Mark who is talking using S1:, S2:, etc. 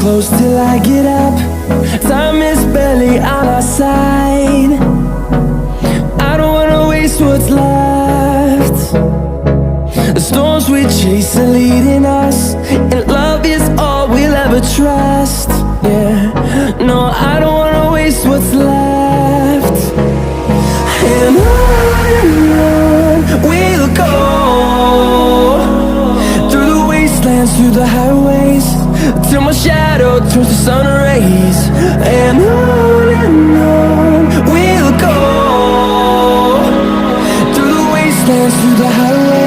S1: close till I get up. Time is barely on our side. I don't wanna waste what's left. The storms we chase are leading us, and love is all we'll ever trust. Yeah, no, I don't wanna waste what's left. And on we'll go, through the wastelands, through the highways, till my shadow turns to sun rays. And on we'll go, through the wastelands, through the highways.